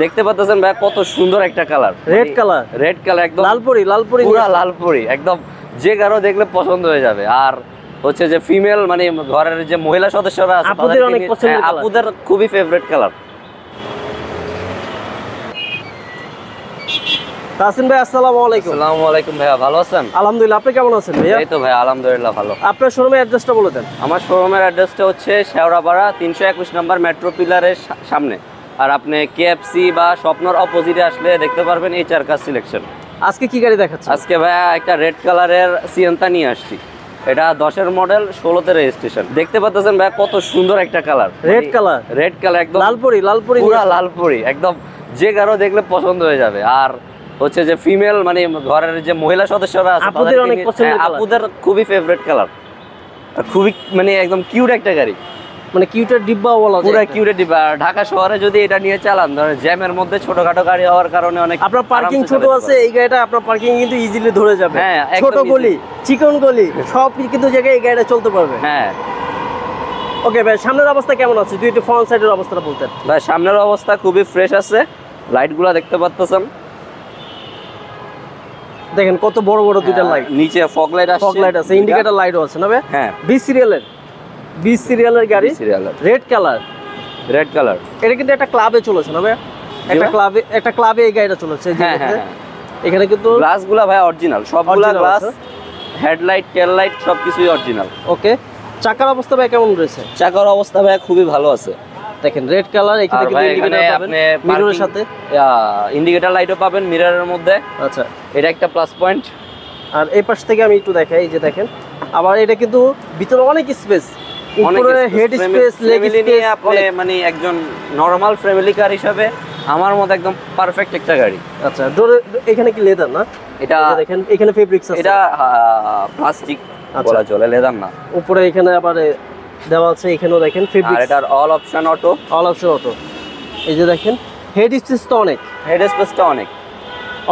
দেখতে পাচ্ছেন ভাই কত সুন্দর একটা কালার, রেড কালার একদম লালপরি পুরো লালপরি, একদম যে কারো দেখলে পছন্দ হয়ে যাবে। আর হচ্ছে যে ফিমেল মানে ঘরের যে মহিলা সদস্যরা আছে আপুদের অনেক পছন্দের কালার, আপুদের খুবই ফেভারিট কালার। তাসিন ভাই আসসালামু আলাইকুম। আসসালামু আলাইকুম ভাইয়া, ভালো আছেন? আলহামদুলিল্লাহ, আপনি কেমন আছেন ভাইয়া? এই তো ভাই আলহামদুলিল্লাহ ভালো। আপনার শোরুমের অ্যাড্রেসটা বলে দেন। আমার শোরুমের অ্যাড্রেসটা হচ্ছে শেওড়াপাড়া 321 নম্বর মেট্রো পিলারের সামনে। আর আপনি কেএফসি বা স্বপ্নর অপোজিটে আসলে দেখতে পারবেন HR কার সিলেকশন। আজকে কি গাড়ি দেখাচ্ছেন? আজকে ভাইয়া একটা রেড কালারের সিয়েন্তা নিয়ে আসছি। এটা 10-এর মডেল, 16তে রেজিস্ট্রেশন। দেখতে পাচ্ছেন ভাইয়া কত সুন্দর একটা কালার, রেড কালার একদম লালপরি পুরো লালপরি, একদম যে কারো দেখলে পছন্দ হয়ে যাবে। আর হচ্ছে যে ফিমেল মানে ঘরের যে মহিলা সদস্যরা আছে আপুদের অনেক পছন্দের কালার, আপুদের খুবই ফেভারিট কালার। খুবই মানে একদম কিউট একটা গাড়ি, মানে কিউটের ডিব্বা বলা যায়, পুরো কিউটের ডিব্বা। ঢাকা শহরে যদি এটা নিয়ে চালান, ধরেন জ্যামের মধ্যে ছোটখাটো গাড়ি হওয়ার কারণে অনেক আপনার পার্কিং ছোট আছে, এই গাড়িটা আপনার পার্কিং কিন্তু ইজিলি ধরে যাবে। হ্যাঁ, ছোট গলি চিকন গলি সব কিন্তু জায়গায় এই গাড়িটা চলতে পারবে। হ্যাঁ ওকে ভাই, সামনের অবস্থা কেমন আছে? দুইটা ফ্রন্ট সাইডের অবস্থাটা বলতেন। ভাই সামনের অবস্থা খুবই ফ্রেশ আছে, লাইটগুলো দেখতে পাচ্ছেন, দেখেন কত বড় বড় দুইটা লাইট, নিচে ফগ লাইট আছে, ইন্ডিকেটর লাইটও আছে না ভাই? হ্যাঁ, 20 সিরিয়ালের গাড়ি, রেড কালার। এটা কিন্তু একটা ক্লাবে চলেছে না ভাই? একটা ক্লাবে এই গাড়িটা চলেছে। হ্যাঁ, এখানে কিন্তু গ্লাসগুলো ভাই অরিজিনাল, সবগুলা গ্লাস, হেডলাইট টেল লাইট সবকিছুই অরিজিনাল। ওকে, চাকার অবস্থা ভাই কেমন রয়েছে? চাকার অবস্থা ভাই খুবই ভালো আছে। দেখেন রেড কালার, এখানে কিন্তু ইন্ডিকেটর পাবেন মিররের সাথে, ইন্ডিকেটর লাইটও পাবেন মিররের মধ্যে। আচ্ছা, এটা একটা প্লাস পয়েন্ট। আর এই পাশ থেকে আমি একটু দেখাই, এই যে দেখেন, আবার এটা কিন্তু ভিতরে অনেক স্পেস, উপরে হেড স্পেস, লেগ স্পেস, আপনি মানে একজন নরমাল ফ্যামিলি কার হিসাবে আমার মতে একদম পারফেক্ট একটা গাড়ি। আচ্ছা, এখানে কি লেদার না? এটা দেখেন এখানে ফেব্রিক্স আছে, এটা প্লাস্টিক বলা চলে, লেদার না। উপরে এখানে আবার দেওয়া আছে, এখানেও দেখেন ফেব্রিক্স। আর এটার অল অপশন অটো। এই যে দেখেন হেড স্পেস তো অনেক, হেড স্পেসটা অনেক।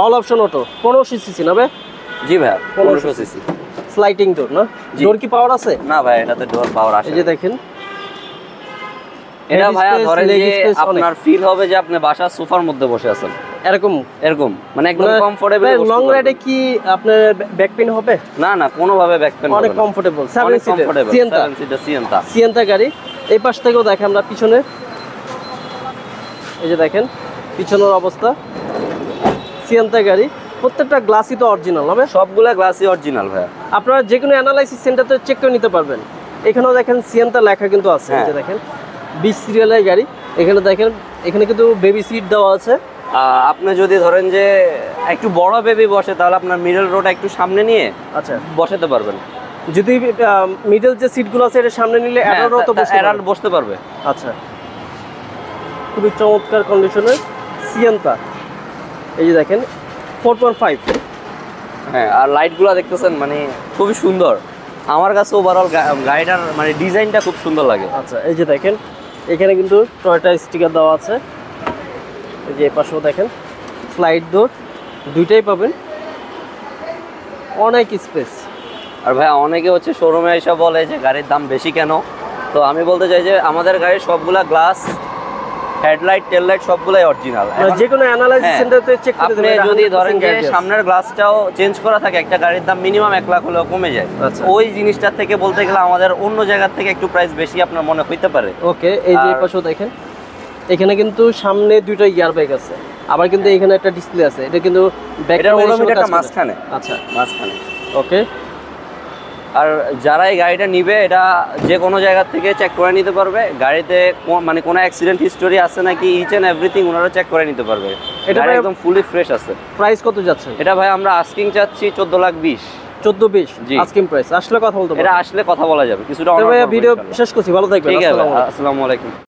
অল অপশন অটো, 1500 সিসি না ভাই? জি ভাই, 1500 সিসি। স্লাইডিং ডোর না? ডোর কি পাওয়ার আছে? না ভাই, এটাতে ডোর পাওয়ার আসে। এই যে দেখেন, এটা ভাইয়া ধরেন যে আপনার ফিল হবে যে আপনি বাসার সোফার মধ্যে বসে আছেন, এরকম মানে একদম কমফোর্টেবল। লং রাইডে কি আপনার ব্যাক পেইন হবে? না, কোনোভাবে ব্যাক পেইন হবে না, অনেক কমফোর্টেবল। 7 সিটার সিয়েন্তা গাড়ি। এই পাশ থেকেও দেখেন আমরা পিছনে, এই যে দেখেন পিছনের অবস্থা, সিয়েন্তা গাড়ি, প্রত্যেকটা গ্লাসই তো অরিজিনাল হবে, সবগুলা গ্লাসই অরিজিনাল ভাইয়া। আপনারা যে কোনো অ্যানালাইসিস সেন্টারতে চেক করে নিতে পারবেন। এখানেও দেখেন সিয়েন্তা লেখা কিন্তু আছে, এই যে দেখেন 20 সিরিয়ালের গাড়ি। এখানে দেখেন, এখানে কিন্তু বেবি সিট দেওয়া আছে। আপনি যদি ধরেন যে একটু বড় বেবি বসে, তাহলে আপনার মিডল রোটা একটু সামনে নিয়ে আচ্ছা বসাতে পারবেন। যদি মিডল যে সিটগুলো আছে এটা সামনে নিলে অ্যাডাল্টও তো বসতে পারবে। আচ্ছা, খুবই চমৎকার কন্ডিশনের সিয়েন্তা। এই যে দেখেন 4.5। হ্যাঁ, আর লাইটগুলো দেখতেছেন মানে খুবই সুন্দর। আমার কাছে ওভারঅল গাড়িটার মানে ডিজাইনটা খুব সুন্দর লাগে। আচ্ছা, এই যে দেখেন এখানে কিন্তু টয়োটা স্টিকার দেওয়া আছে। এই যে পাশেও দেখেন স্লাইড ডোর, দুইটাই পাবেন, অনেক স্পেস। আর ভাই অনেকে হচ্ছে শোরুমে এসে বলে যে গাড়ির দাম বেশি কেন, তো আমি বলতে চাই যে আমাদের গাড়ির সবগুলা গ্লাস, হেডলাইট টেল লাইট সবগুলাই অরিজিনাল। যে কোনো অ্যানালাইসিস সেন্টারতে চেক করে আপনি যদি ধরেন যে সামনের গ্লাসটাও চেঞ্জ করা থাকে, একটা গাড়ির দাম মিনিমাম 1 লাখ হলেও কমে যায়। ওই জিনিসটার থেকে বলতে গেলে আমাদের অন্য জায়গা থেকে একটু প্রাইস বেশি আপনার মনে হইতে পারে। ওকে, এই যে পাশেও দেখেন এখানে কিন্তু সামনে দুইটা ইয়ার ব্যাগ আছে, আবার কিন্তু এখানে একটা ডিসপ্লে আছে। এটা কিন্তু ব্যাকটা ওডোমিটারটা মাঝখানে। আচ্ছা, মাঝখানে। ওকে, আর যারা এই গাড়িটা নিবে এটা যে কোনো জায়গা থেকে চেক করে নিতে পারবে। গাড়িতে মানে কোনো অ্যাক্সিডেন্ট হিস্টোরি আছে নাকি, ইচ এন্ড এভরিথিং ওনারা চেক করে নিতে পারবে। এটা একদম ফুলি ফ্রেশ আছে। প্রাইস কত যাচ্ছে এটা ভাই? আমরা আস্কিং চাচ্ছি 14,20,000। 14-20 আস্কিং প্রাইস। আসলে কথা বলতে পারবো, এটা আসলে কথা বলা যাবে কিছুটা। ভিডিও শেষ করছি, ভালো থাকবেন। আসসালামু আলাইকুম।